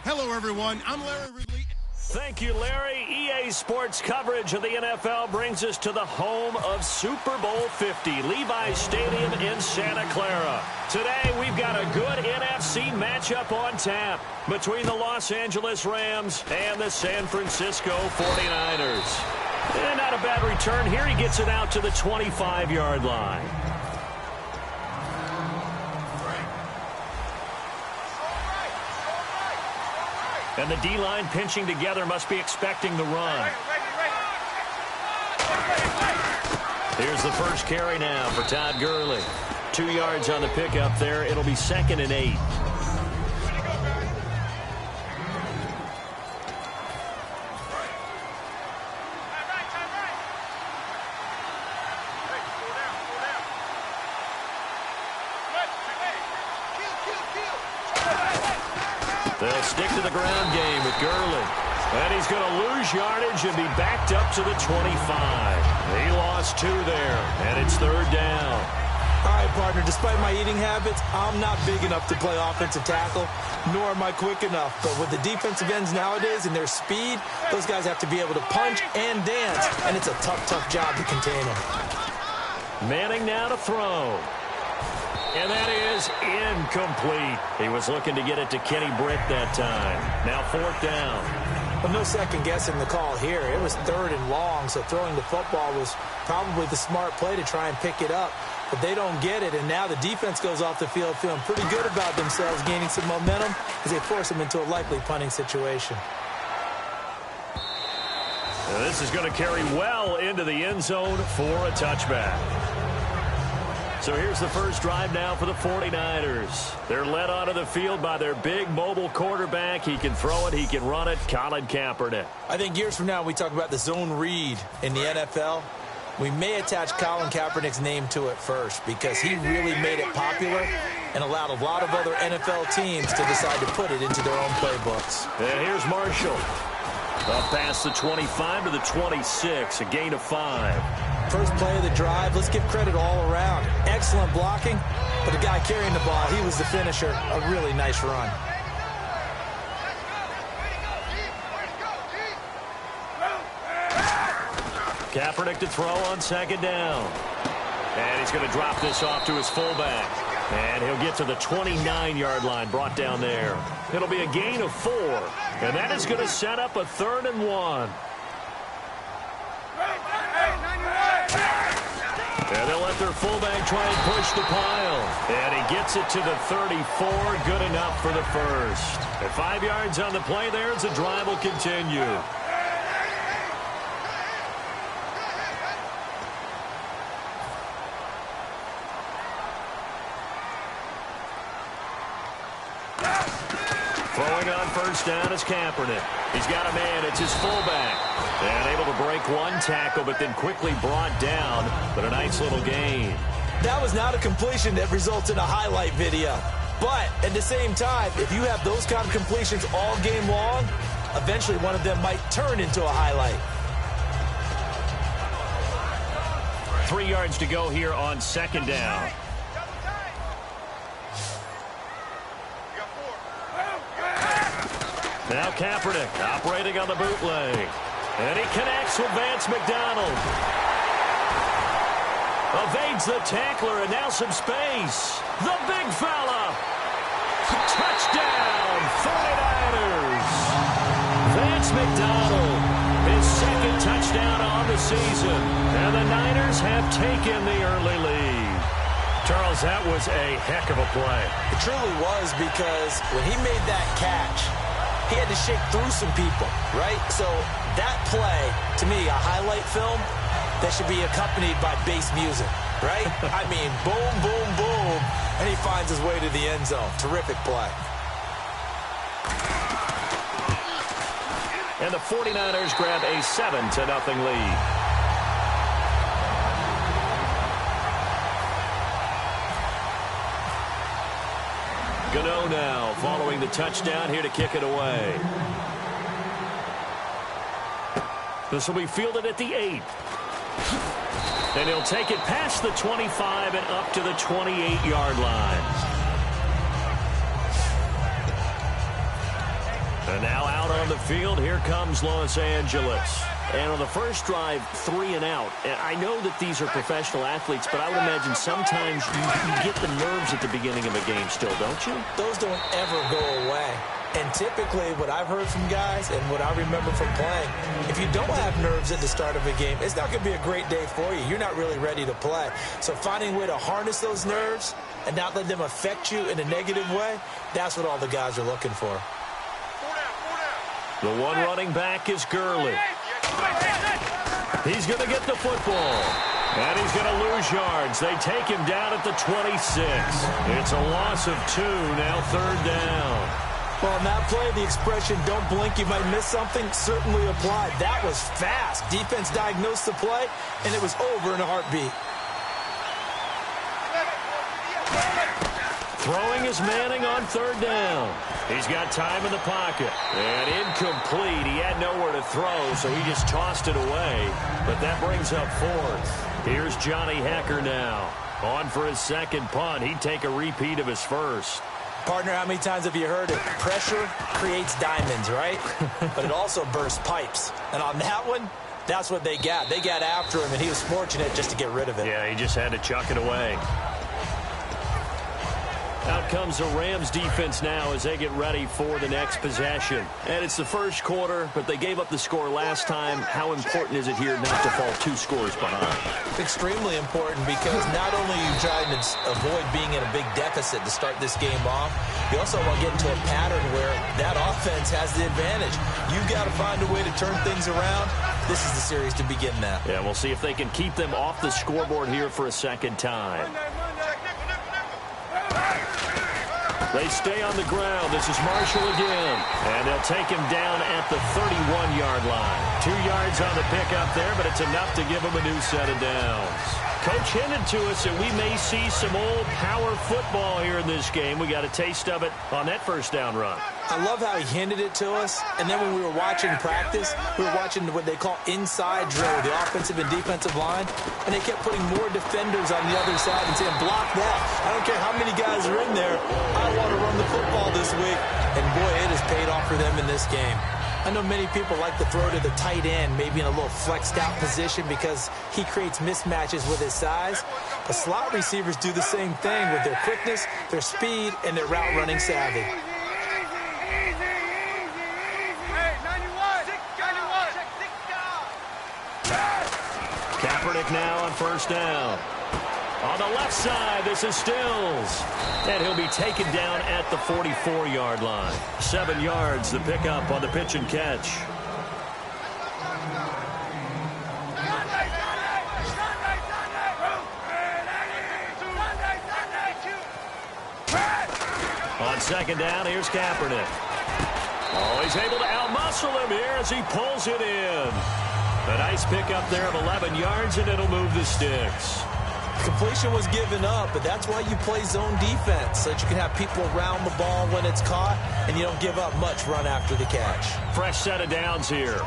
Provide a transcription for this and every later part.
Hello, everyone. I'm Larry Ridley. Thank you, Larry. EA Sports coverage of the NFL brings us to the home of Super Bowl 50, Levi's Stadium in Santa Clara. Today, we've got a good NFC matchup on tap between the Los Angeles Rams and the San Francisco 49ers. And not a bad return here. He gets it out to the 25-yard line. And the D-line pinching together must be expecting the run. Here's the first carry now for Todd Gurley. 2 yards on the pickup there. It'll be 2nd and 8. They'll stick to the ground game with Gurley. And he's going to lose yardage and be backed up to the 25. He lost 2 there, and it's 3rd down. All right, partner, despite my eating habits, I'm not big enough to play offensive tackle, nor am I quick enough. But with the defensive ends nowadays and their speed, those guys have to be able to punch and dance, and it's a tough, tough job to contain them. Manning now to throw. And that is incomplete. He was looking to get it to Kenny Britt that time. Now 4th down. Well, no second guessing the call here. It was 3rd and long, so throwing the football was probably the smart play to try and pick it up. But they don't get it, and now the defense goes off the field feeling pretty good about themselves, gaining some momentum as they force them into a likely punting situation. Now this is going to carry well into the end zone for a touchback. So here's the first drive now for the 49ers. They're led onto the field by their big mobile quarterback. He can throw it, he can run it, Colin Kaepernick. I think years from now we talk about the zone read in the NFL. We may attach Colin Kaepernick's name to it first because he really made it popular and allowed a lot of other NFL teams to decide to put it into their own playbooks. And here's Marshall. Up past the 25 to the 26, a gain of 5. First play of the drive, let's give credit all around. Excellent blocking, but the guy carrying the ball, he was the finisher. A really nice run. Kaepernick to throw on 2nd down. And he's going to drop this off to his fullback. And he'll get to the 29-yard line, brought down there. It'll be a gain of 4. And that is going to set up a 3rd and 1. And they'll let their fullback try and push the pile. And he gets it to the 34. Good enough for the first. At 5 yards on the play there as the drive will continue. Throwing on first down is Kaepernick. He's got a man. It's his fullback. And able to break 1 tackle, but then quickly brought down. But a nice little gain. That was not a completion that results in a highlight video. But at the same time, if you have those kind of completions all game long, eventually one of them might turn into a highlight. 3 yards to go here on 2nd down. Now Kaepernick operating on the bootleg. And he connects with Vance McDonald. Evades the tackler and now some space. The big fella. Touchdown, 49ers. Vance McDonald, his 2nd touchdown on the season. And the Niners have taken the early lead. Charles, that was a heck of a play. It truly was, because when he made that catch, he had to shake through some people, right? So that play, to me, a highlight film that should be accompanied by bass music, right? I mean, boom, boom, boom, and he finds his way to the end zone. Terrific play. And the 49ers grab a 7-0 lead. Gano now following the touchdown here to kick it away. This will be fielded at the 8. And he'll take it past the 25 and up to the 28-yard line. And now out on the field, here comes Los Angeles. And on the first drive, 3 and out. And I know that these are professional athletes, but I would imagine sometimes you get the nerves at the beginning of a game still, don't you? Those don't ever go away. And typically, what I've heard from guys and what I remember from playing, if you don't have nerves at the start of a game, it's not going to be a great day for you. You're not really ready to play. So finding a way to harness those nerves and not let them affect you in a negative way, that's what all the guys are looking for. The one running back is Gurley. He's going to get the football. And he's going to lose yards. They take him down at the 26. It's a loss of 2, now 3rd down. Well, on that play, the expression, don't blink, you might miss something, certainly applied. That was fast. Defense diagnosed the play, and it was over in a heartbeat. Throwing is Manning on 3rd down. He's got time in the pocket. And incomplete. He had nowhere to throw, so he just tossed it away. But that brings up 4th. Here's Johnny Hecker now. On for his second punt. He'd take a repeat of his first. Partner, how many times have you heard it? Pressure creates diamonds, right? But it also bursts pipes. And on that one, that's what they got. They got after him, and he was fortunate just to get rid of it. Yeah, he just had to chuck it away. Out comes the Rams defense now as they get ready for the next possession. And it's the first quarter, but they gave up the score last time. How important is it here not to fall 2 scores behind? Extremely important, because not only are you trying to avoid being in a big deficit to start this game off, you also want to get into a pattern where that offense has the advantage. You've got to find a way to turn things around. This is the series to begin that. Yeah, we'll see if they can keep them off the scoreboard here for a second time. They stay on the ground. This is Marshall again. And they'll take him down at the 31-yard line. 2 yards on the pickup there, but it's enough to give him a new set of downs. Coach hinted to us that we may see some old power football here in this game. We got a taste of it on that first down run. I love how he hinted it to us. And then when we were watching practice, we were watching what they call inside drill, the offensive and defensive line. And they kept putting more defenders on the other side and saying, block that. I don't care how many guys are in there. I want to run the football this week. And, boy, it has paid off for them in this game. I know many people like to throw to the tight end, maybe in a little flexed out position because he creates mismatches with his size. But slot receivers do the same thing with their quickness, their speed, and their route running savvy. Kaepernick now on first down. On the left side, this is Stills. And he'll be taken down at the 44-yard line. 7 yards, the pickup on the pitch and catch. On second down, here's Kaepernick. Oh, he's able to outmuscle him here as he pulls it in. A nice pickup there of 11 yards, and it'll move the sticks. Completion was given up, but that's why you play zone defense, so that you can have people around the ball when it's caught, and you don't give up much run after the catch. Fresh set of downs here.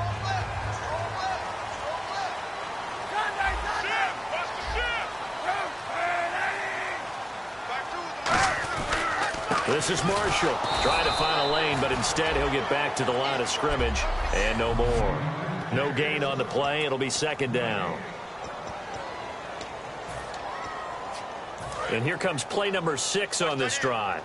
This is Marshall trying to find a lane, but instead he'll get back to the line of scrimmage, and no more. No gain on the play. It'll be second down. And here comes play number 6 on this drive.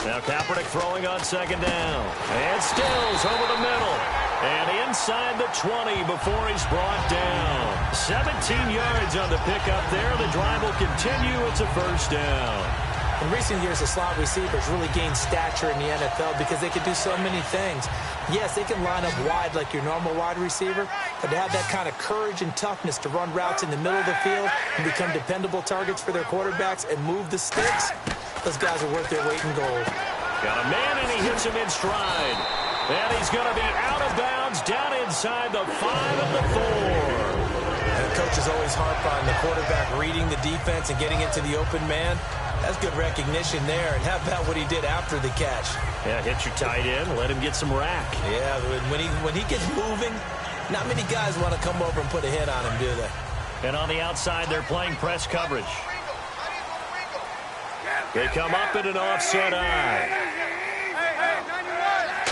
Now Kaepernick throwing on second down. And Stills over the middle. And inside the 20 before he's brought down. 17 yards on the pickup there. The drive will continue. It's a first down. In recent years, the slot receivers really gained stature in the NFL because they can do so many things. Yes, they can line up wide like your normal wide receiver, but to have that kind of courage and toughness to run routes in the middle of the field and become dependable targets for their quarterbacks and move the sticks, those guys are worth their weight in gold. Got a man, and he hits him in stride. And he's going to be out of bounds down inside the 5 of the 4. And coaches always harp on the quarterback reading the defense and getting into the open man. That's good recognition there. And how about what he did after the catch? Yeah, hit your tight end, let him get some rack. Yeah, when he gets moving, not many guys want to come over and put a hit on him, do they? And on the outside, they're playing press coverage. They come up in an offset eye.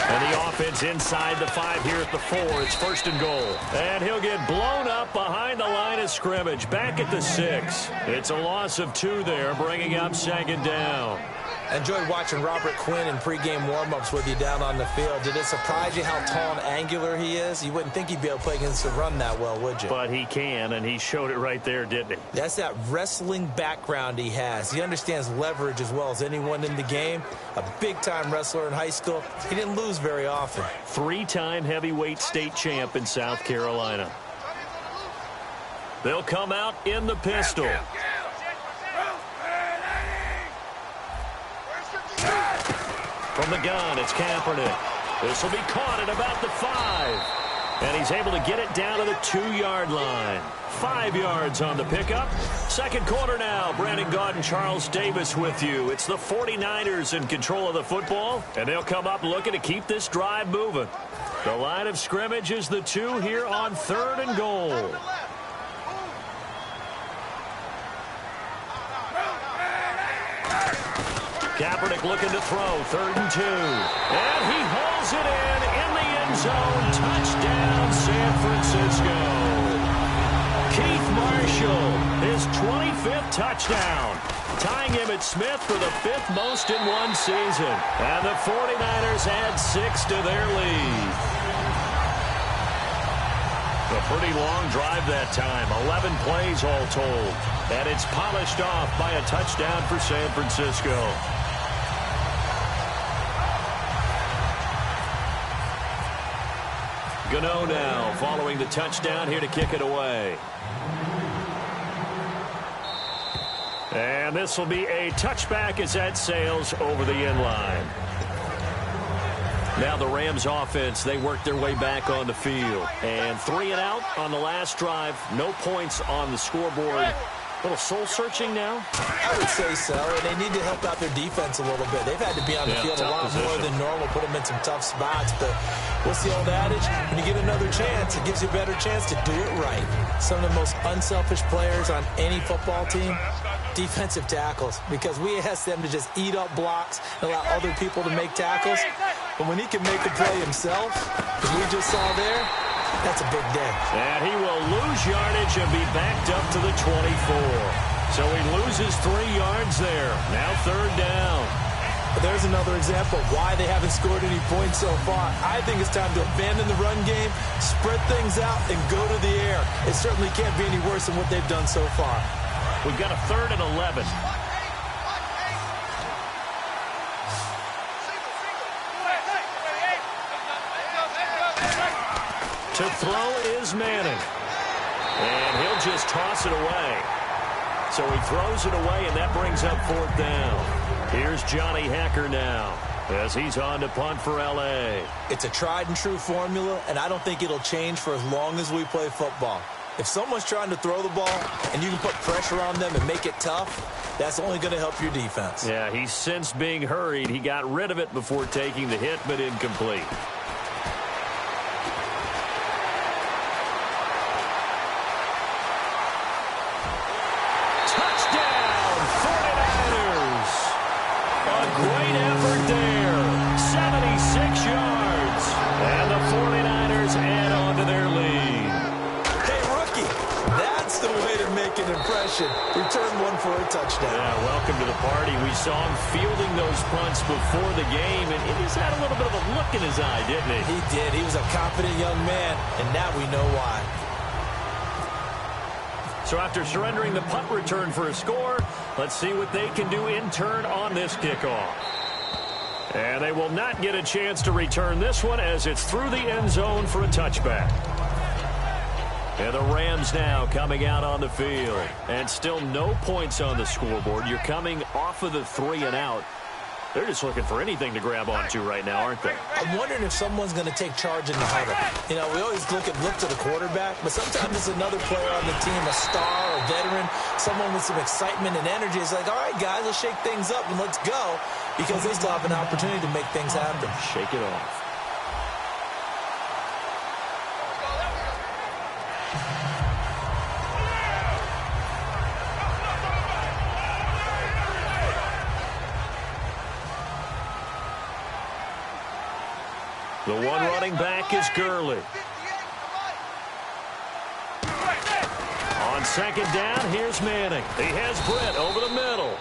And the offense inside the 5 here at the 4. It's 1st and goal. And he'll get blown up behind the line of scrimmage. Back at the 6. It's a loss of 2 there, bringing up 2nd down. I enjoyed watching Robert Quinn in pregame warm-ups with you down on the field. Did it surprise you how tall and angular he is? You wouldn't think he'd be able to play against the run that well, would you? But he can, and he showed it right there, didn't he? That's that wrestling background he has. He understands leverage as well as anyone in the game. A big-time wrestler in high school. He didn't lose very often. 3-time heavyweight state champ in South Carolina. They'll come out in the pistol. From the gun, it's Kaepernick. This will be caught at about the 5. And he's able to get it down to the 2-yard line. 5 yards on the pickup. 2nd quarter now. Brandon Gaudin, Charles Davis with you. It's the 49ers in control of the football. And they'll come up looking to keep this drive moving. The line of scrimmage is the 2 here on 3rd and goal. Kaepernick looking to throw, 3rd and 2. And he hauls it in the end zone. Touchdown, San Francisco. Keith Marshall, his 25th touchdown, tying him at Smith for the 5th most in one season. And the 49ers add 6 to their lead. A pretty long drive that time, 11 plays all told. And it's polished off by a touchdown for San Francisco. Gano now following the touchdown here to kick it away. And this will be a touchback as that sails over the end line. Now the Rams offense, they work their way back on the field. And 3 and out on the last drive. No points on the scoreboard. A little soul-searching now? I would say so, and they need to help out their defense a little bit. They've had to be on the field a lot more than normal, put them in some tough spots. But what's the old adage? When you get another chance, it gives you a better chance to do it right. Some of the most unselfish players on any football team, defensive tackles, because we ask them to just eat up blocks and allow other people to make tackles. But when he can make the play himself, as we just saw there, that's a big day. And he will lose yardage and be backed up to the 24. So he loses 3 yards there. Now 3rd down. But there's another example of why they haven't scored any points so far. I think it's time to abandon the run game, spread things out, and go to the air. It certainly can't be any worse than what they've done so far. We've got a 3rd and 11. To throw is Manning. And he'll just toss it away. So he throws it away, and that brings up 4th down. Here's Johnny Hacker now as he's on to punt for L.A. It's a tried-and-true formula, and I don't think it'll change for as long as we play football. If someone's trying to throw the ball and you can put pressure on them and make it tough, that's only going to help your defense. Yeah, he's since being hurried. He got rid of it before taking the hit, but incomplete. Great effort there. 76 yards. And the 49ers add on to their lead. Hey, rookie, that's the way to make an impression. Return one for a touchdown. Yeah, welcome to the party. We saw him fielding those punts before the game, and he's had a little bit of a look in his eye, didn't he? He did. He was a confident young man, and now we know why. So after surrendering the punt return for a score, let's see what they can do in turn on this kickoff. And they will not get a chance to return this one as it's through the end zone for a touchback. And the Rams now coming out on the field. And still no points on the scoreboard. You're coming off of the 3 and out. They're just looking for anything to grab onto right now, aren't they? I'm wondering if someone's going to take charge in the huddle. You know, we always look to the quarterback, but sometimes it's another player on the team, a star, a veteran, someone with some excitement and energy. It's like, all right, guys, let's shake things up and let's go, because they still have an opportunity to make things happen. Shake it off. The one running back is Gurley. On second down, here's Manning. He has Britt over the middle.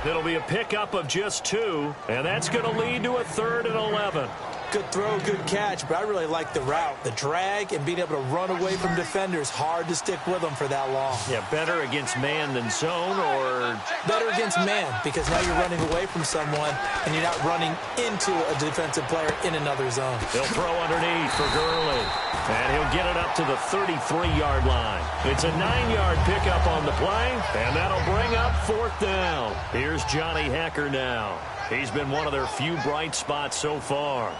It'll be a pickup of just 2, and that's going to lead to a 3rd and 11. Good throw, good catch, but I really like the route. The drag and being able to run away from defenders, hard to stick with them for that long. Yeah, better against man than zone, or better against man, because now you're running away from someone and you're not running into a defensive player in another zone. He'll throw underneath for Gurley, and he'll get it up to the 33-yard line. It's a 9-yard pickup on the play, and that'll bring up 4th down. Here's Johnny Hekker now. He's been one of their few bright spots so far.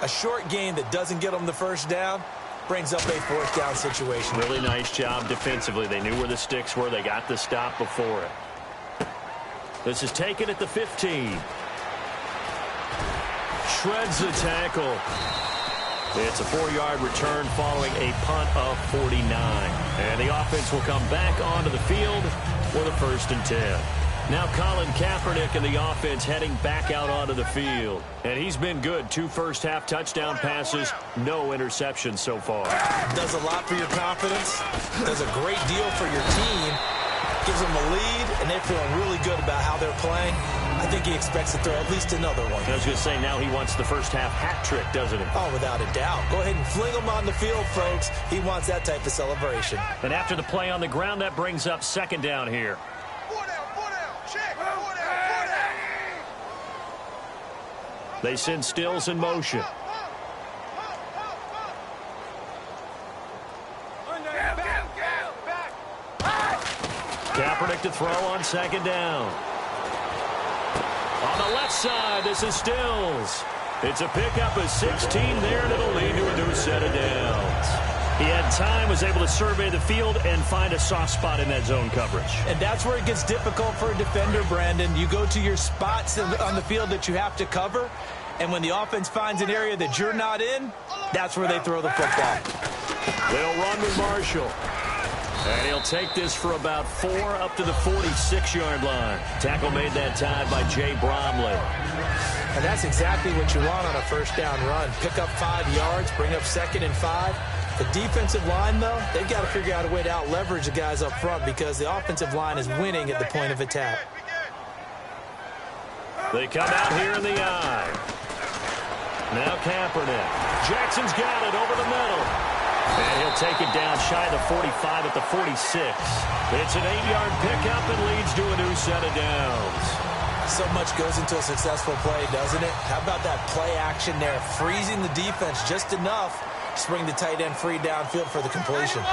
A short gain that doesn't get them the first down brings up a 4th down situation. Really nice job defensively. They knew where the sticks were. They got the stop before it. This is taken at the 15. Shreds the tackle. It's a 4-yard return following a punt of 49. And the offense will come back onto the field for the 1st and 10. Now Colin Kaepernick and the offense heading back out onto the field. And he's been good. 2 first-half touchdown passes, no interceptions so far. Does a lot for your confidence. Does a great deal for your team. Gives them a lead, and they're feeling really good about how they're playing. I think he expects to throw at least another one. I was going to say, now he wants the first-half hat trick, doesn't he? Oh, without a doubt. Go ahead and fling him on the field, folks. He wants that type of celebration. And after the play on the ground, that brings up 2nd down here. They send Stills in motion. Kaepernick to throw on 2nd down. On the left side, this is Stills. It's a pickup of 16 there, and it'll lead to a new set of downs. He had time, was able to survey the field and find a soft spot in that zone coverage. And that's where it gets difficult for a defender, Brandon. You go to your spots on the field that you have to cover, and when the offense finds an area that you're not in, that's where they throw the football. They'll run with Marshall. And he'll take this for about 4 up to the 46-yard line. Tackle made that time by Jay Bromley. And that's exactly what you want on a first down run. Pick up 5 yards, bring up 2nd and 5. The defensive line, though, they've got to figure out a way to out-leverage the guys up front because the offensive line is winning at the point of attack. They come out here in the eye. Now Kaepernick. Jackson's got it over the middle. And he'll take it down shy of the 45 at the 46. It's an 8-yard pickup and leads to a new set of downs. So much goes into a successful play, doesn't it? How about that play action there? Freezing the defense just enough to bring the tight end free downfield for the completion.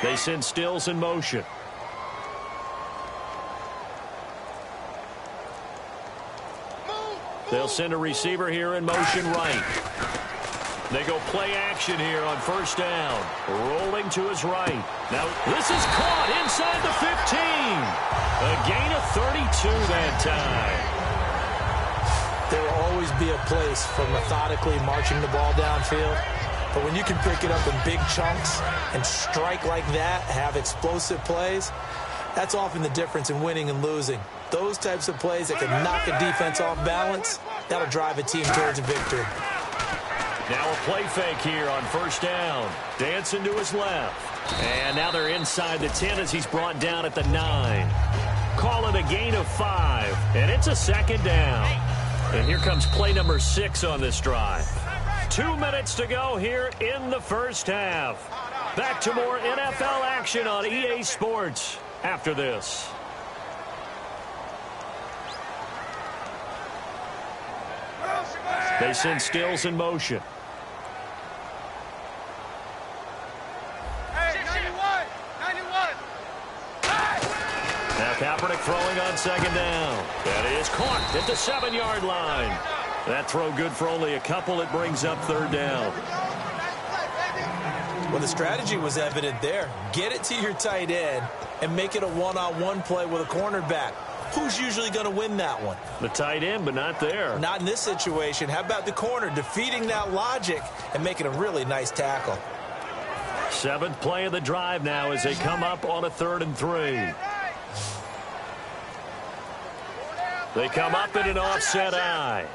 They send Stills in motion. They'll send a receiver here in motion right. They go play action here on 1st down. Rolling to his right. Now, this is caught inside the 15. A gain of 32 that time. There will always be a place for methodically marching the ball downfield. But when you can pick it up in big chunks and strike like that, have explosive plays, that's often the difference in winning and losing. Those types of plays that can knock a defense off balance, that'll drive a team towards a victory. Now a play fake here on 1st down. Dancing to his left. And now they're inside the 10 as he's brought down at the 9. Call it a gain of 5. And it's a 2nd down. And here comes play number 6 on this drive. 2 minutes to go here in the first half. Back to more NFL action on EA Sports after this. They send Stills in motion. Now Kaepernick throwing on 2nd down. That is caught at the 7-yard line. That throw good for only a couple. It brings up 3rd down. Well, the strategy was evident there. Get it to your tight end and make it a one-on-one play with a cornerback. Who's usually going to win that one? The tight end, but not there. Not in this situation. How about the corner defeating that logic and making a really nice tackle? 7th play of the drive now as they come up on a 3rd and 3. They come up in an offset eye.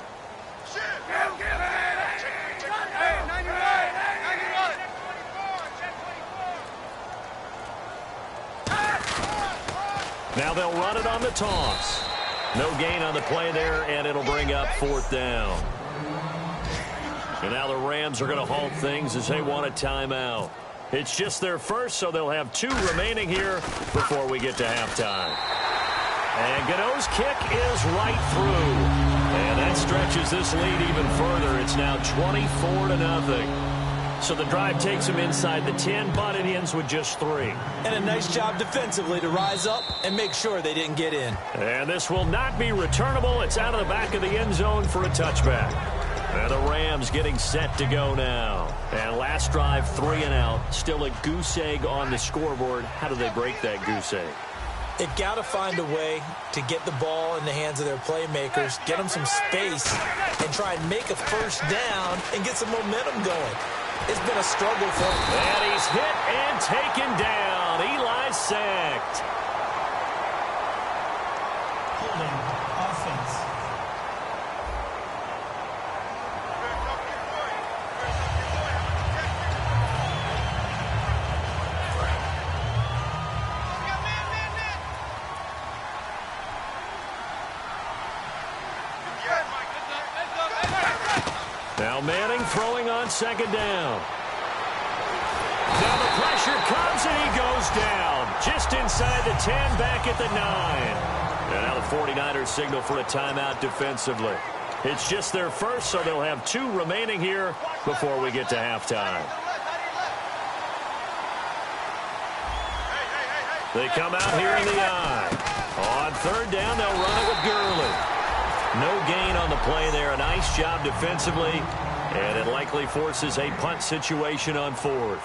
Now they'll run it on the toss. No gain on the play there, and it'll bring up 4th down. And now the Rams are going to halt things as they want a timeout. It's just their first, so they'll have 2 remaining here before we get to halftime. And Gano's kick is right through. And that stretches this lead even further. It's now 24-0. So the drive takes them inside the 10, but it ends with just 3. And a nice job defensively to rise up and make sure they didn't get in. And this will not be returnable. It's out of the back of the end zone for a touchback. And the Rams getting set to go now. And last drive, 3 and out. Still a goose egg on the scoreboard. How do they break that goose egg? They've got to find a way to get the ball in the hands of their playmakers, get them some space, and try and make a first down and get some momentum going. It's been a struggle for him. And he's hit and taken down. Eli sacked. Holding offense. Now Manning throwing on 2nd down. Now the pressure comes and he goes down. Just inside the 10, back at the 9. And now the 49ers signal for a timeout defensively. It's just their first, so they'll have 2 remaining here before we get to halftime. They come out here in the eye. On 3rd down, they'll run it with Gurley. No gain on the play there. A nice job defensively, and it likely forces a punt situation on 4th.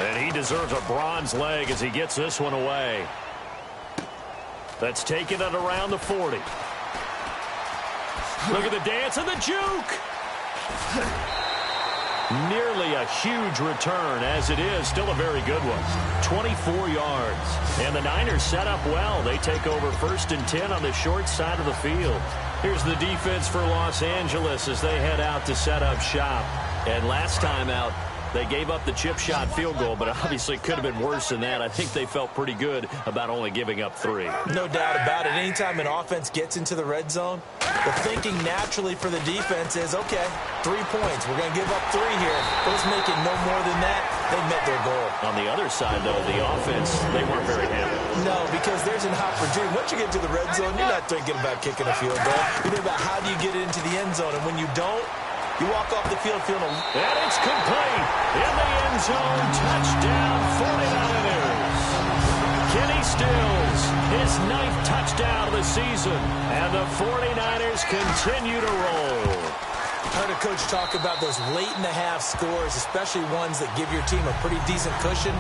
And he deserves a bronze leg as he gets this one away. That's taken it around the 40. Look at the dance and the juke. Nearly a huge return, as it is. Still a very good one. 24 yards. And the Niners set up well. They take over 1st and 10 on the short side of the field. Here's the defense for Los Angeles as they head out to set up shop. And last time out, they gave up the chip shot field goal, but obviously could have been worse than that. I think they felt pretty good about only giving up 3. No doubt about it. Anytime an offense gets into the red zone, the thinking naturally for the defense is, okay, 3 points. We're going to give up 3 here. But let's make it no more than that. They met their goal. On the other side, though, the offense, they weren't very happy. No, because there's an opportunity. Once you get to the red zone, you're not thinking about kicking a field goal. You're thinking about how do you get into the end zone. And when you don't, you walk off the field feeling and it's complete. In the end zone, touchdown, 49ers. Kenny Stills, his 9th touchdown of the season. And the 49ers continue to roll. I heard a coach talk about those late-in-the-half scores, especially ones that give your team a pretty decent cushion.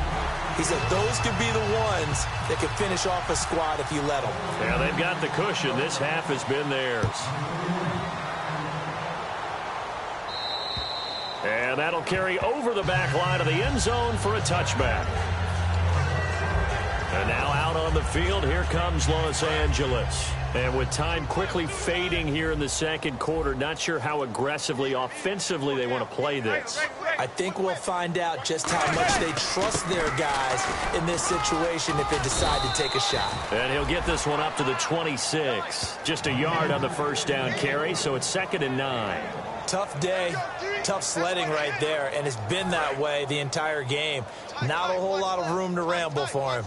He said those could be the ones that could finish off a squad if you let them. Yeah, they've got the cushion. This half has been theirs. And that'll carry over the back line of the end zone for a touchback. And now out on the field, here comes Los Angeles. And with time quickly fading here in the 2nd quarter, not sure how aggressively, offensively they want to play this. I think we'll find out just how much they trust their guys in this situation if they decide to take a shot. And he'll get this one up to the 26. Just a yard on the 1st down carry, so it's 2nd and 9. Tough day, tough sledding right there, and it's been that way the entire game. Not a whole lot of room to ramble for him.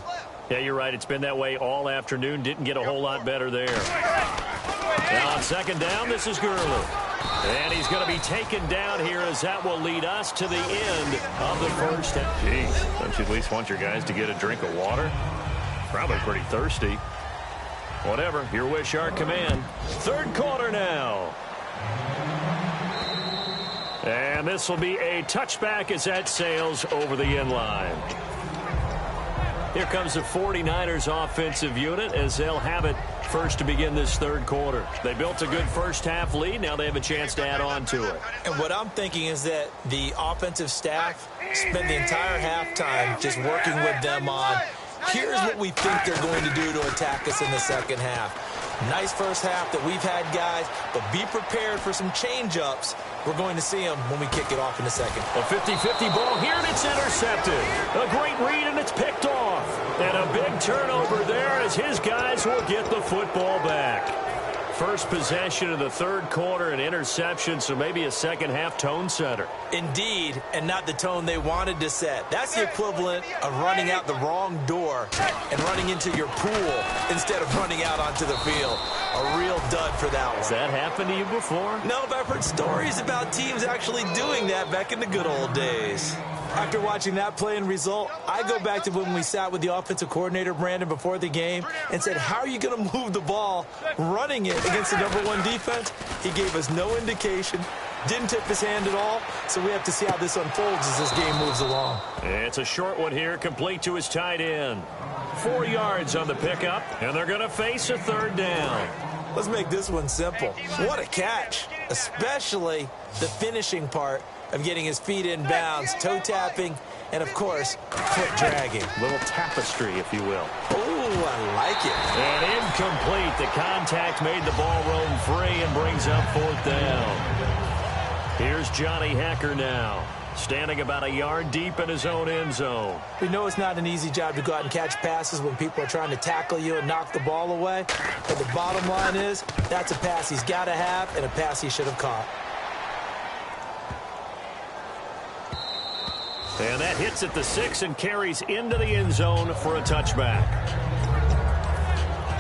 Yeah, you're right. It's been that way all afternoon. Didn't get a whole lot better there. Now on 2nd down, this is Gurley. And he's going to be taken down here as that will lead us to the end of the 1st half. Jeez, don't you at least want your guys to get a drink of water? Probably pretty thirsty. Whatever, your wish, our command. 3rd quarter now. And this will be a touchback as that sails over the end line. Here comes the 49ers offensive unit as they'll have it First to begin this third quarter. They built a good first-half lead. Now they have a chance to add on to it. And what I'm thinking is that the offensive staff spent the entire halftime just working with them on, here's what we think they're going to do to attack us in the second half. Nice first half that we've had, guys, but be prepared for some change-ups. We're going to see them when we kick it off in a second. A 50-50 ball here, and it's intercepted. A great read, and it's picked off. And a big turnover there as his guys will get the football back. First possession of the third quarter, an interception, so maybe a second-half tone setter. Indeed, and not the tone they wanted to set. That's the equivalent of running out the wrong door and running into your pool instead of running out onto the field. A real dud for that one. Has that happened to you before? No, but I've heard stories about teams actually doing that back in the good old days. After watching that play and result, I go back to when we sat with the offensive coordinator, Brandon, before the game and said, how are you going to move the ball running it against the #1 defense? He gave us no indication, didn't tip his hand at all, so we have to see how this unfolds as this game moves along. It's a short one here, complete to his tight end. 4 yards on the pickup, and they're going to face a third down. Let's make this one simple. What a catch, especially the finishing part of getting his feet in bounds, toe tapping, and of course, foot dragging. Little tapestry, if you will. Oh, I like it. And incomplete. The contact made the ball roam free and brings up fourth down. Here's Johnny Hacker now, standing about a yard deep in his own end zone. We know it's not an easy job to go out and catch passes when people are trying to tackle you and knock the ball away. But the bottom line is, that's a pass he's got to have and a pass he should have caught. And that hits at the 6 and carries into the end zone for a touchback.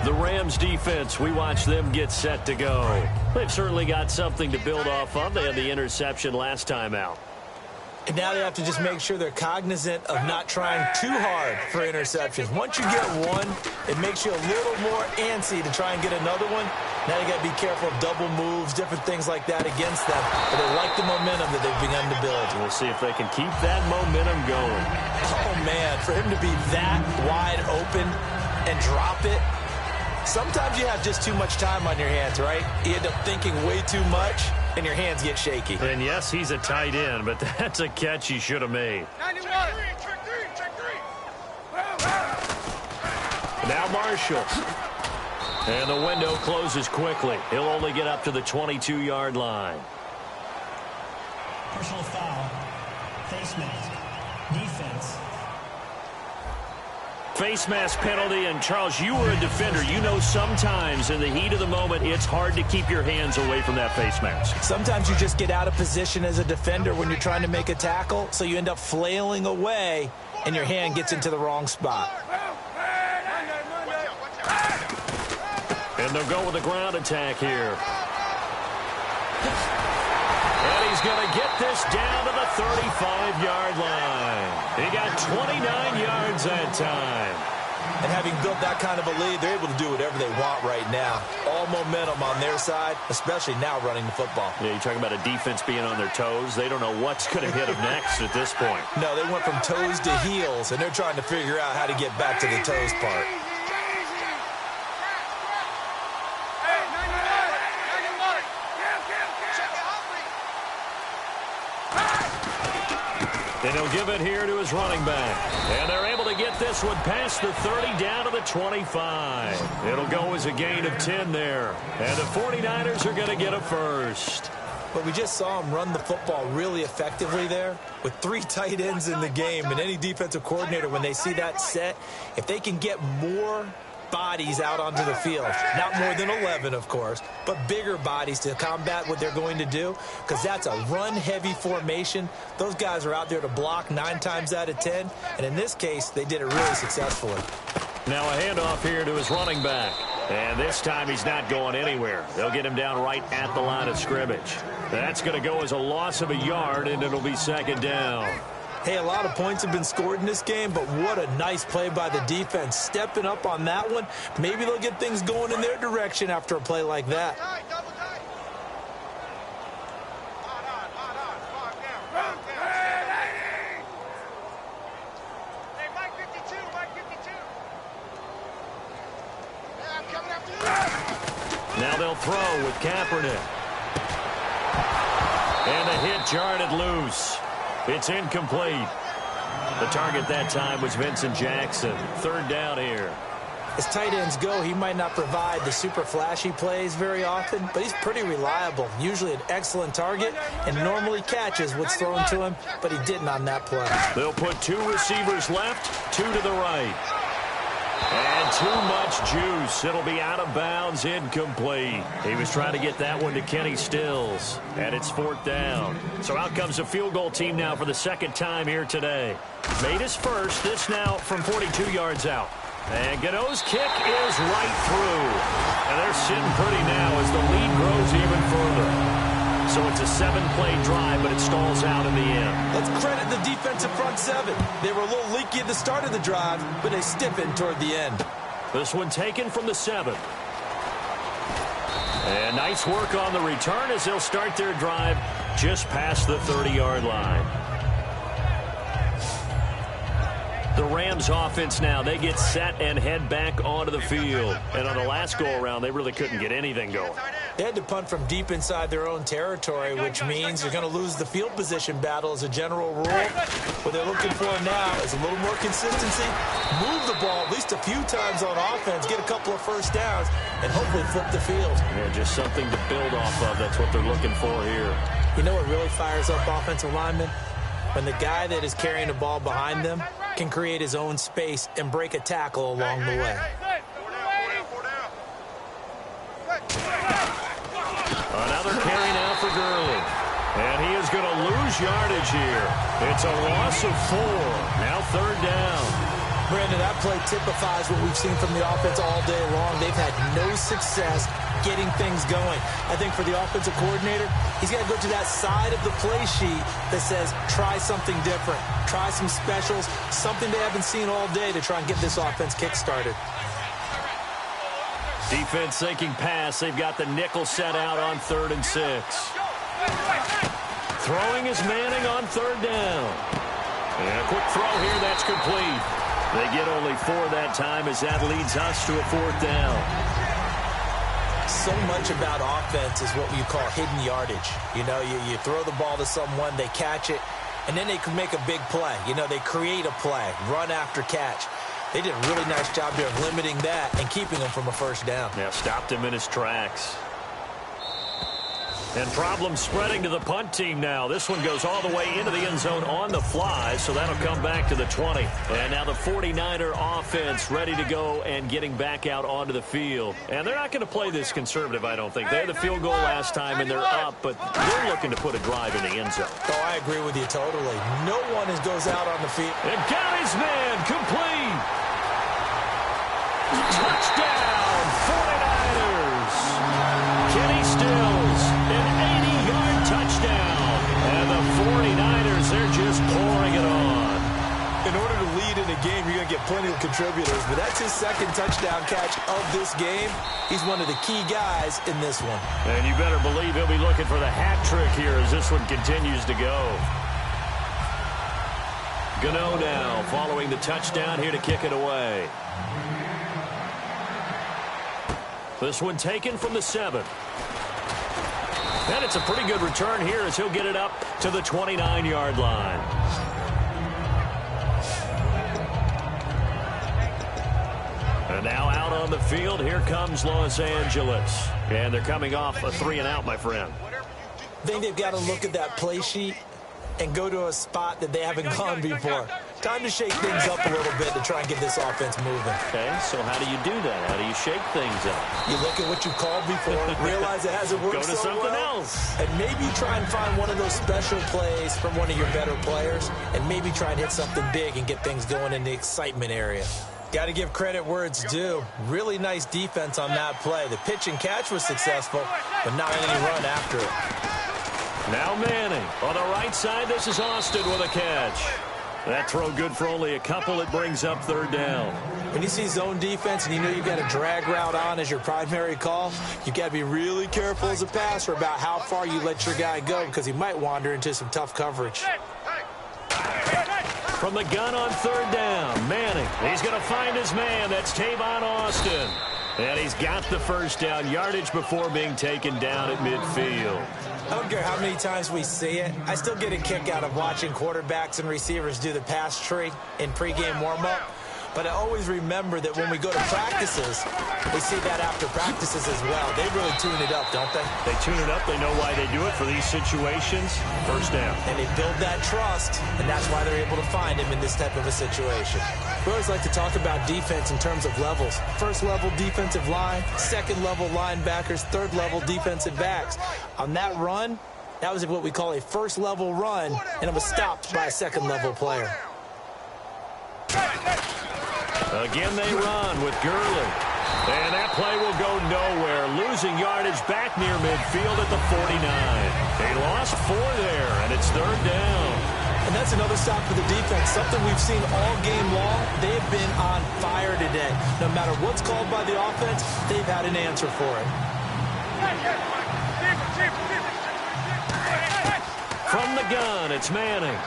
The Rams defense, we watch them get set to go. They've certainly got something to build off of. They had the interception last time out. And now they have to just make sure they're cognizant of not trying too hard for interceptions. Once you get one, it makes you a little more antsy to try and get another one. Now you got to be careful of double moves, different things like that against them. But they like the momentum that they've begun to build. We'll see if they can keep that momentum going. Oh, man, for him to be that wide open and drop it, sometimes you have just too much time on your hands, right? You end up thinking way too much, and your hands get shaky. And yes, he's a tight end, but that's a catch he should have made. Now Marshall. And the window closes quickly. He'll only get up to the 22-yard line. Personal foul. Face mask. Defense. Face mask penalty, and Charles, you were a defender. You know sometimes in the heat of the moment, it's hard to keep your hands away from that face mask. Sometimes you just get out of position as a defender when you're trying to make a tackle, so you end up flailing away, and your hand gets into the wrong spot. And they'll go with a ground attack here. And he's going to get this down to the 35-yard line. He got 29 yards that time. And having built that kind of a lead, they're able to do whatever they want right now. All momentum on their side, especially now running the football. Yeah, you're talking about a defense being on their toes. They don't know what's going to hit them next at this point. No, they went from toes to heels, and they're trying to figure out how to get back to the toes part. And he'll give it here to his running back. And they're able to get this one past the 30 down to the 25. It'll go as a gain of 10 there. And the 49ers are going to get a first. But we just saw him run the football really effectively there with 3 tight ends in the game. And any defensive coordinator, when they see that set, if they can get more bodies out onto the field, not more than 11, of course, but bigger bodies to combat what they're going to do, because that's a run-heavy formation. Those guys are out there to block 9 times out of 10, and in this case, they did it really successfully. Now a handoff here to his running back. And this time he's not going anywhere. They'll get him down right at the line of scrimmage. That's going to go as a loss of a yard, and it'll be second down. Hey, a lot of points have been scored in this game, but what a nice play by the defense. Stepping up on that one, maybe they'll get things going in their direction after a play like that. Now they'll throw with Kaepernick. And the hit jarred it loose. It's incomplete. The target that time was Vincent Jackson. Third down here. As tight ends go, he might not provide the super flashy plays very often, but he's pretty reliable. Usually an excellent target and normally catches what's thrown to him, but he didn't on that play. They'll put 2 receivers left, 2 to the right. And too much juice. It'll be out of bounds, incomplete. He was trying to get that one to Kenny Stills, and it's 4th down. So out comes a field goal team now for the second time here today. Made his first, this now from 42 yards out. And Gano's kick is right through. And they're sitting pretty now as the lead grows even further. So it's a 7-play drive, but it stalls out in the end. Let's credit the defensive front 7. They were a little leaky at the start of the drive, but they stiffened toward the end. This one taken from the 7. And nice work on the return as they'll start their drive just past the 30-yard line. The Rams offense now, they get set and head back onto the field. And on the last go-around, they really couldn't get anything going. They had to punt from deep inside their own territory, which means you're going to lose the field position battle as a general rule. What they're looking for now is a little more consistency, move the ball at least a few times on offense, get a couple of first downs, and hopefully flip the field. Yeah, just something to build off of. That's what they're looking for here. You know what really fires up offensive linemen? When the guy that is carrying the ball behind them can create his own space and break a tackle along the way. Another carry now for Gurley. And he is going to lose yardage here. It's a loss of 4. Now 3rd down. Brandon, that play typifies what we've seen from the offense all day long. They've had no success getting things going. I think for the offensive coordinator, he's got to go to that side of the play sheet that says, try something different. Try some specials, something they haven't seen all day to try and get this offense kick-started. Defense thinking pass. They've got the nickel set out on 3rd and 6. Throwing is Manning on 3rd down. And a quick throw here, that's complete. They get only 4 that time as that leads us to a 4th down. So much about offense is what you call hidden yardage. You know, you throw the ball to someone, they catch it, and then they can make a big play. You know, they create a play, run after catch. They did a really nice job there of limiting that and keeping him from a first down. Yeah, stopped him in his tracks. And problems spreading to the punt team now. This one goes all the way into the end zone on the fly, so that'll come back to the 20. And now the 49er offense ready to go and getting back out onto the field. And they're not going to play this conservative, I don't think. They had the field goal last time, and they're up, but they're looking to put a drive in the end zone. Oh, I agree with you totally. No one goes out on the field. And got his man, complete. Touchdown, 49ers. Kenny Stills, an 80-yard touchdown. And the 49ers, they're just pouring it on. In order to lead in a game, you're going to get plenty of contributors, but that's his 2nd touchdown catch of this game. He's one of the key guys in this one. And you better believe he'll be looking for the hat trick here as this one continues to go. Gano now following the touchdown here to kick it away. This one taken from the 7. And it's a pretty good return here as he'll get it up to the 29-yard line. And now out on the field, here comes Los Angeles. And they're coming off a 3-and-out, my friend. I think they've got to look at that play sheet and go to a spot that they haven't gone before. Time to shake things up a little bit to try and get this offense moving. Okay, so how do you do that? How do you shake things up? You look at what you called before, realize it hasn't worked Go to so something well, else. and maybe try and find one of those special plays from one of your better players, and maybe try and hit something big and get things going in the excitement area. Got to give credit where it's due. Really nice defense on that play. The pitch and catch was successful, but not any run after it. Now Manning on the right side. This is Austin with a catch. That throw good for only a couple. It brings up 3rd down. When you see zone defense and you know you've got a drag route on as your primary call, you've got to be really careful as a passer about how far you let your guy go because he might wander into some tough coverage. From the gun on 3rd down, Manning. He's going to find his man. That's Tavon Austin. And he's got the first down, yardage before being taken down at midfield. I don't care how many times we see it. I still get a kick out of watching quarterbacks and receivers do the pass tree in pregame warm-up. But I always remember that when we go to practices, we see that after practices as well. They really tune it up, don't they? They tune it up. They know why they do it for these situations. First down. And they build that trust, and that's why they're able to find him in this type of a situation. We always like to talk about defense in terms of levels. First level defensive line, second level linebackers, third level defensive backs. On that run, that was what we call a first level run, and it was stopped by a second level player. Again, they run with Gurley. And that play will go nowhere. Losing yardage back near midfield at the 49. They lost 4 there, and it's third down. And that's another stop for the defense, something we've seen all game long. They've been on fire today. No matter what's called by the offense, they've had an answer for it. From the gun, it's Manning.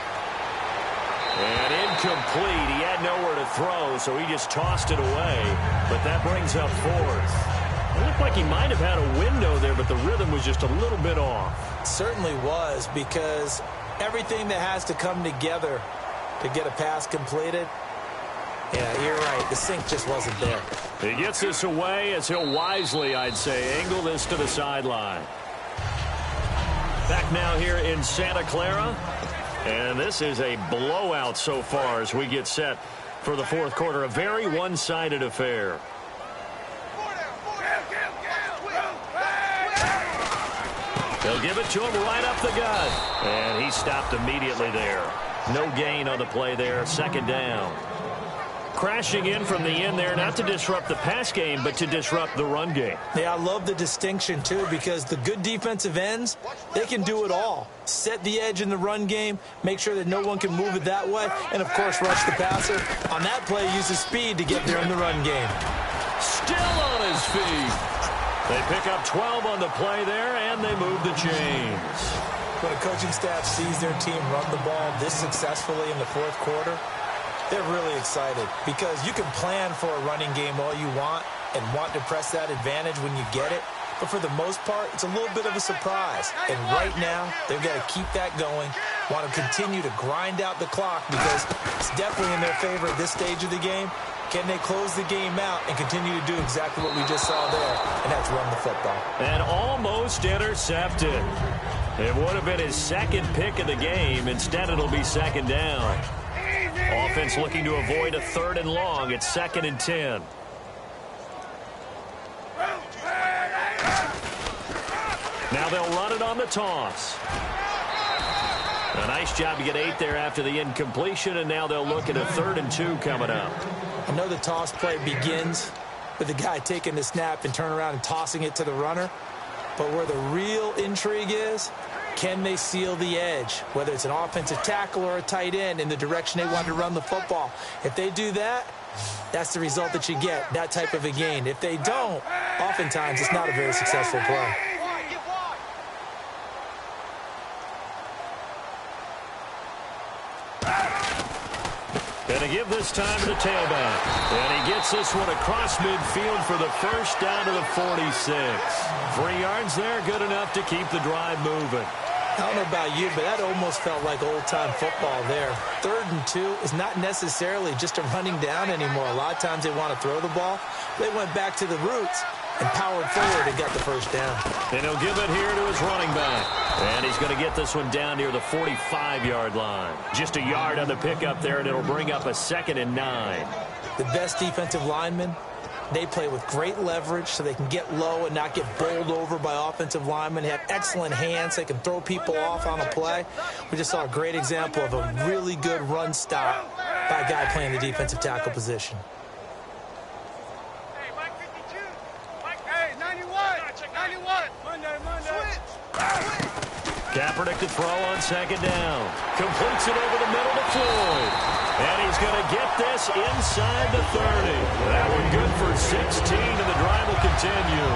And incomplete. He had nowhere to throw, so he just tossed it away. But that brings up fourth. It looked like he might have had a window there, but the rhythm was just a little bit off. It certainly was, because everything that has to come together to get a pass completed, yeah, you're right. The sync just wasn't there. He gets this away as he'll wisely, I'd say, angle this to the sideline. Back now here in Santa Clara. And this is a blowout so far as we get set for the fourth quarter. A very one-sided affair. They'll give it to him right up the gut. And he stopped immediately there. No gain on the play there. Second down. Crashing in from the end there, not to disrupt the pass game, but to disrupt the run game. Yeah, I love the distinction, too, because the good defensive ends, they can do it all. Set the edge in the run game, make sure that no one can move it that way, and, of course, rush the passer. On that play, use his speed to get there in the run game. Still on his feet. They pick up 12 on the play there, and they move the chains. When a coaching staff sees their team run the ball this successfully in the fourth quarter, they're really excited, because you can plan for a running game all you want and want to press that advantage when you get it. But for the most part, it's a little bit of a surprise. And right now, they've got to keep that going, want to continue to grind out the clock, because it's definitely in their favor at this stage of the game. Can they close the game out and continue to do exactly what we just saw there, and that's run the football. And almost intercepted. It would have been his second pick of the game. Instead, it'll be second down. Offense looking to avoid a third and long. It's 2nd and 10. Now they'll run it on the toss. A nice job to get 8 there after the incompletion, and now they'll look at a 3rd and 2 coming up. I know the toss play begins with the guy taking the snap and turning around and tossing it to the runner. But where the real intrigue is, can they seal the edge, whether it's an offensive tackle or a tight end, in the direction they want to run the football? If they do that, that's the result that you get, that type of a gain. If they don't, oftentimes it's not a very successful play. And to give this time to the tailback. And he gets this one across midfield for the first down to the 46. 3 yards there, good enough to keep the drive moving. I don't know about you, but that almost felt like old-time football there. 3rd and 2 is not necessarily just a running down anymore. A lot of times they want to throw the ball. They went back to the roots and powered forward and got the first down. And he'll give it here to his running back. And he's going to get this one down near the 45-yard line. Just a yard on the pickup there, and it'll bring up a 2nd and 9. The best defensive linemen, they play with great leverage so they can get low and not get bowled over by offensive linemen. They have excellent hands. They can throw people off on a play. We just saw a great example of a really good run stop by a guy playing the defensive tackle position. Hey, Mike 52. Mike, hey, 91. 91. Monday. Kaepernick to throw on 2nd down. Completes it over the middle to Floyd. And he's going to get this inside the 30. That one good for 16, and the drive will continue.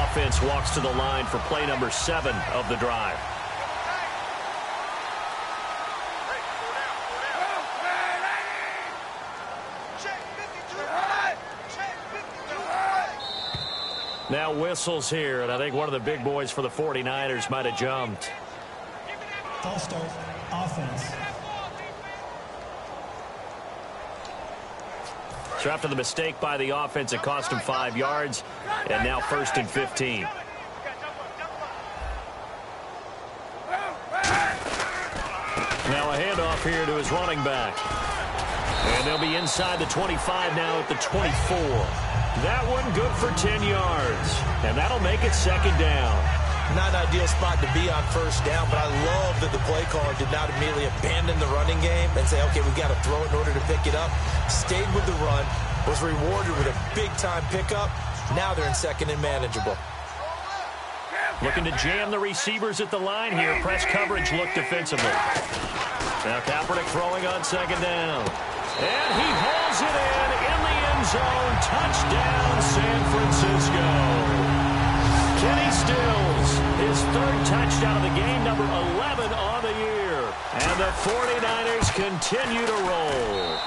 Offense walks to the line for play number 7 of the drive. Now whistles here, and I think one of the big boys for the 49ers might have jumped. False start, offense. So after the mistake by the offense, it cost him 5 yards, and now 1st and 15. Now a handoff here to his running back. And they'll be inside the 25 now at the 24. That one good for 10 yards. And that'll make it 2nd down. Not an ideal spot to be on 1st down, but I love that the play caller did not immediately abandon the running game and say, okay, we've got to throw it in order to pick it up. Stayed with the run, was rewarded with a big-time pickup. Now they're in 2nd and manageable. Looking to jam the receivers at the line here. Press coverage look defensively. Now Kaepernick throwing on 2nd down. And he hauls it in the end zone. Touchdown, San Francisco. Kenny Stills, his 3rd touchdown of the game, number 11 on the year. And the 49ers continue to roll.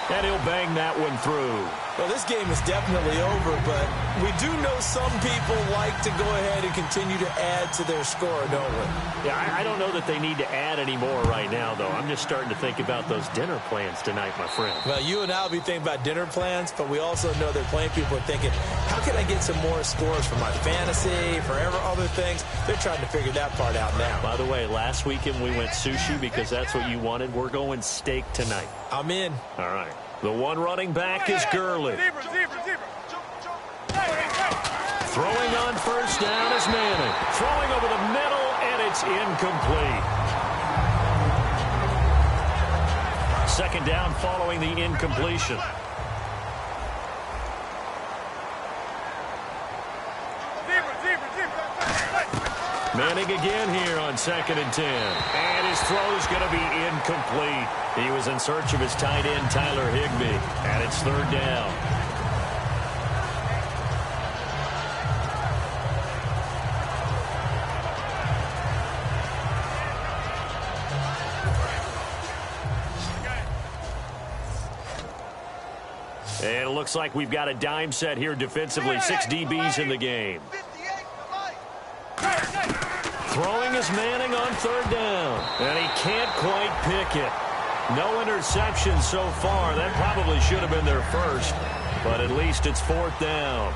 And he'll bang that one through. Well, this game is definitely over, but we do know some people like to go ahead and continue to add to their score, don't we? Yeah, I don't know that they need to add any more right now, though. I'm just starting to think about those dinner plans tonight, my friend. Well, you and I will be thinking about dinner plans, but we also know that playing people are thinking, how can I get some more scores for my fantasy, for other things? They're trying to figure that part out now. By the way, last weekend we went sushi because that's what you wanted. We're going steak tonight. I'm in. All right. The one running back is Gurley. Throwing on 1st down is Manning. Throwing over the middle, and it's incomplete. 2nd down following the incompletion. Manning again here on 2nd and 10. And his throw is going to be incomplete. He was in search of his tight end, Tyler Higbee. And it's 3rd down. And it looks like we've got a dime set here defensively. 6 DBs in the game. Throwing is Manning on 3rd down. And he can't quite pick it. No interceptions so far. That probably should have been their first. But at least it's 4th down.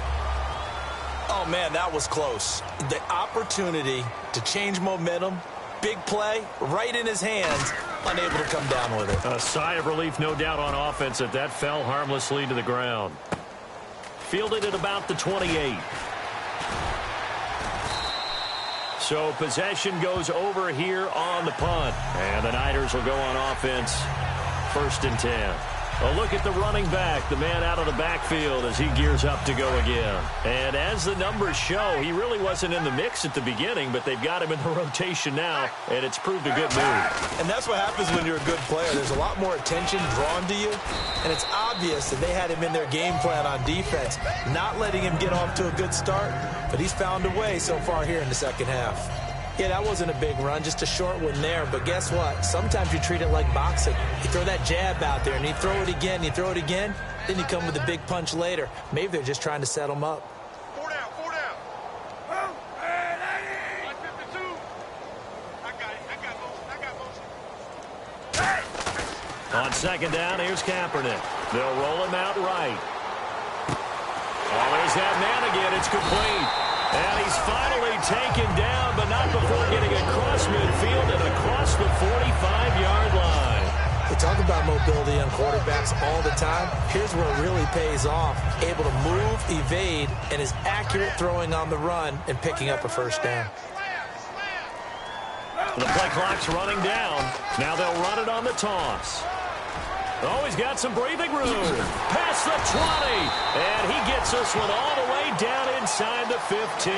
Oh, man, that was close. The opportunity to change momentum, big play, right in his hands, unable to come down with it. A sigh of relief, no doubt, on offense that fell harmlessly to the ground. Fielded at about the 28. So possession goes over here on the punt. And the Niners will go on offense. 1st and 10. A look at the running back, the man out of the backfield as he gears up to go again. And as the numbers show, he really wasn't in the mix at the beginning, but they've got him in the rotation now, and it's proved a good move. And that's what happens when you're a good player. There's a lot more attention drawn to you, and it's obvious that they had him in their game plan on defense, not letting him get off to a good start, but he's found a way so far here in the 2nd half. Yeah, that wasn't a big run, just a short one there. But guess what? Sometimes you treat it like boxing. You throw that jab out there, and you throw it again, you throw it again, then you come with a big punch later. Maybe they're just trying to set him up. 4 down, 4 down. Like 52. I got motion. On 2nd down, here's Kaepernick. They'll roll him out right. Oh, there's that man again. It's complete. And he's finally taken down, but not before getting across midfield and across the 45-yard line. We talk about mobility on quarterbacks all the time. Here's where it really pays off. Able to move, evade, and is accurate throwing on the run and picking up a 1st down. The play clock's running down. Now they'll run it on the toss. Oh, he's got some breathing room. Past the 20. And he gets this one all the way down inside the 15.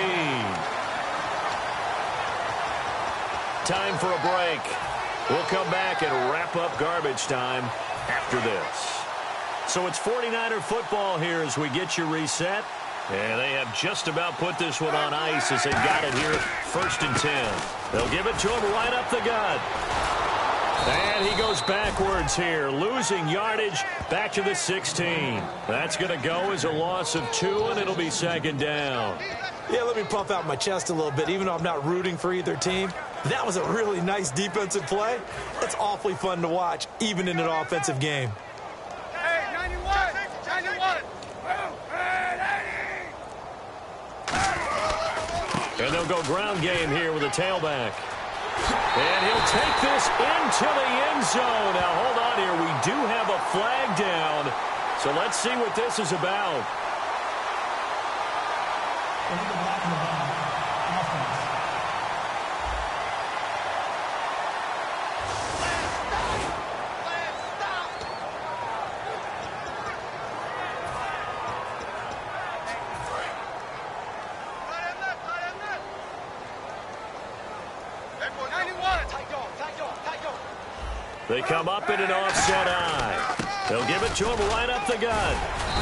Time for a break. We'll come back and wrap up garbage time after this. So it's 49er football here as we get you reset. And they have just about put this one on ice as they got it here 1st and 10. They'll give it to him right up the gut. And he goes backwards here, losing yardage back to the 16. That's going to go as a loss of 2, and it'll be second down. Yeah, let me puff out my chest a little bit, even though I'm not rooting for either team. That was a really nice defensive play. It's awfully fun to watch, even in an offensive game. Hey, 91! 91! And they'll go ground game here with a tailback. And he'll take this into the end zone. Now, hold on here. We do have a flag down. So let's see what this is about. They come up in an offset eye. They'll give it to him right up the gut.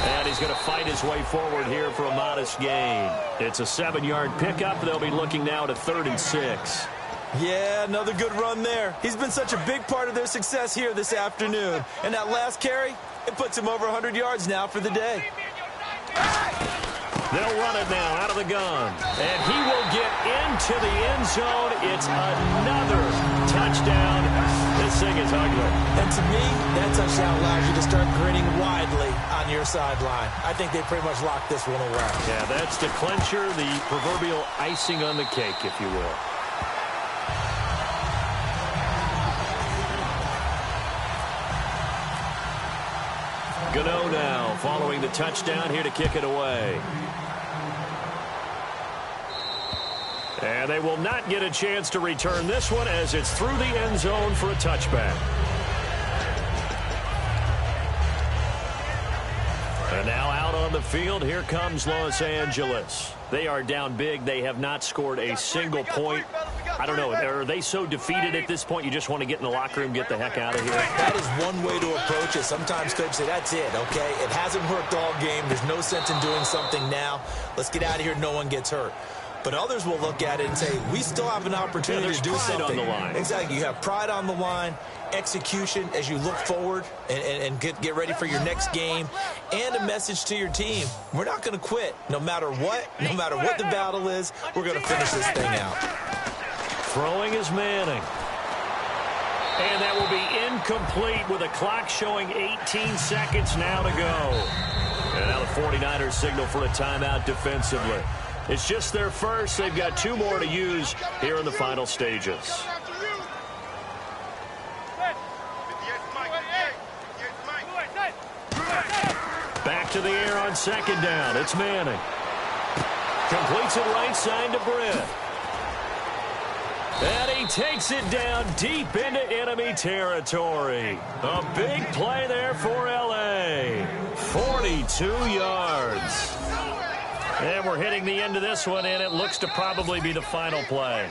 And he's going to fight his way forward here for a modest gain. It's a 7-yard pickup. They'll be looking now to 3rd and 6. Yeah, another good run there. He's been such a big part of their success here this afternoon. And that last carry, it puts him over 100 yards now for the day. They'll run it now out of the gun. And he will get into the end zone. It's another touchdown. This thing is ugly. And to me, that touchdown allows you to start grinning widely on your sideline. I think they pretty much locked this one away. Yeah, that's the clincher, the proverbial icing on the cake, if you will. Gano now following the touchdown here to kick it away. And they will not get a chance to return this one as it's through the end zone for a touchback. And now out on the field, here comes Los Angeles. They are down big. They have not scored a single point. I don't know. Are they so defeated at this point you just want to get in the locker room, get the heck out of here? That is one way to approach it. Sometimes coaches say, that's it, okay? It hasn't worked all game. There's no sense in doing something now. Let's get out of here. No one gets hurt. But others will look at it and say, we still have an opportunity to do something. On the line. Exactly. You have pride on the line, execution as you look forward and get ready for your next game, and a message to your team. We're not going to quit no matter what the battle is. We're going to finish this thing out. Throwing is Manning. And that will be incomplete with a clock showing 18 seconds now to go. And now the 49ers signal for a timeout defensively. It's just their first. They've got 2 more to use here in the final stages. Back to the air on 2nd down. It's Manning. Completes it right side to Britt. And he takes it down deep into enemy territory. A big play there for L.A. 42 yards. And we're hitting the end of this one, and it looks to probably be the final play.